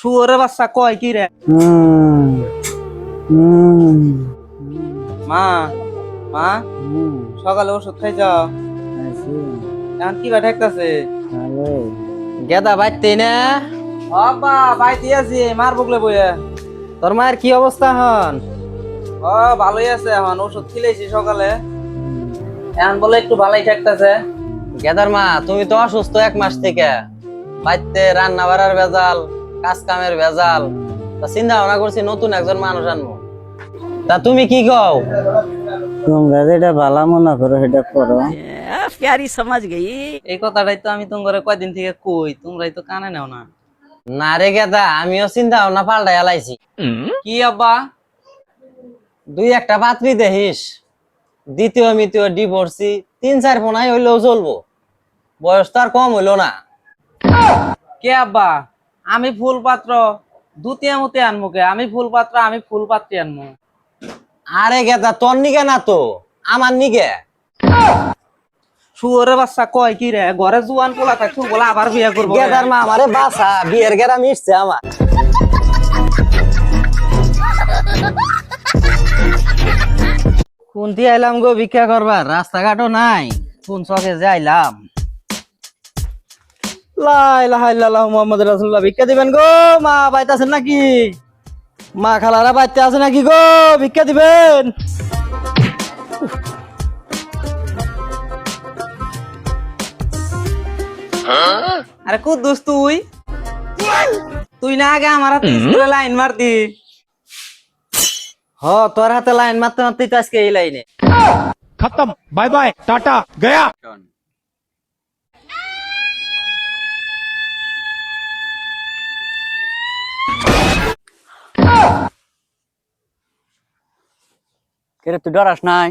শুয়োরের বাচ্চা কয় কি রে? মা মা সকালে ওষুধ খাই যাও। এখন কি ঠেকতাছে? গেদা বাইতে না। বাবা বাইতে আছি মার বগলে বইয়া। তোর মায়ের কি অবস্থা হন? ভালোই আছে, এখন ওষুধ খেলেছি সকালে, এখন বলে একটু ভালোই ঠেকতাছে। গেদার মা, তুমি তো অসুস্থ 1 মাস থেকে। বাইতে রান্না বাড়ার ভেজাল, কাজ কামের ভেজাল। তা চিন্তা ভাবনা করছি নতুন একজন মানুষ আনবো। তা তুমি কি কও? তোমরা যেটা ভালো মনে করো সেটা করো। प्यारी समझ गई। এই কথাটাই তো আমি তোমার কয়দিন থেকে কই, তোমরাই তো কানে নেও না। না রে গেদা, আমিও চিন্তা ভাবনা পাল্টাই আলাইছি। কি আব্বা? 2-1টা পাত্রী দেখিস। দ্বিতীয় মিতীয় ডিভোর্সি 3-4 ফোনাই হইলেও চলবো। বয়স তো আর কম হইলো না। কে আব্বা? আমি ফুল পাত্র দুতিয়া মতে আনমু কে? আমি ফুল পাত্র, আমি ফুল পাত্রী আনমু। আরে গেদা, তোর নিগে না তো, আমার নিগে। শুয়োরের বাচ্চা কয় কি রে? ঘরে জুয়ান পোলা থাকছো বলে আবার বিয়ে করবো? গেদার মা আমারে বাসা, বিয়ের গেরা মিশছে আমার। কোনটি আইলাম গো ভিক্ষা করবার? রাস্তাঘাটও নাই, কোন চকে যে আইলাম। লা ইলাহা ইল্লাল্লাহু মুহাম্মাদুর রাসূলুল্লাহ। ভিক্ষা দিবেন গো? মা বাইতে আছেন নাকি? মা খালারা বাইতে আছে নাকি গো? ভিক্ষা দিবেন? আরে কুদ্দুস তুই তুই না আগে আমার হাতে স্কুলে লাইন মারতি। হ, তোর হাতে লাইন মারতে মারতেই তো আজকে এই লাইনে। खत्म, बाय बाय, टाटा, गया। কেরে তুই ডরাস নাই?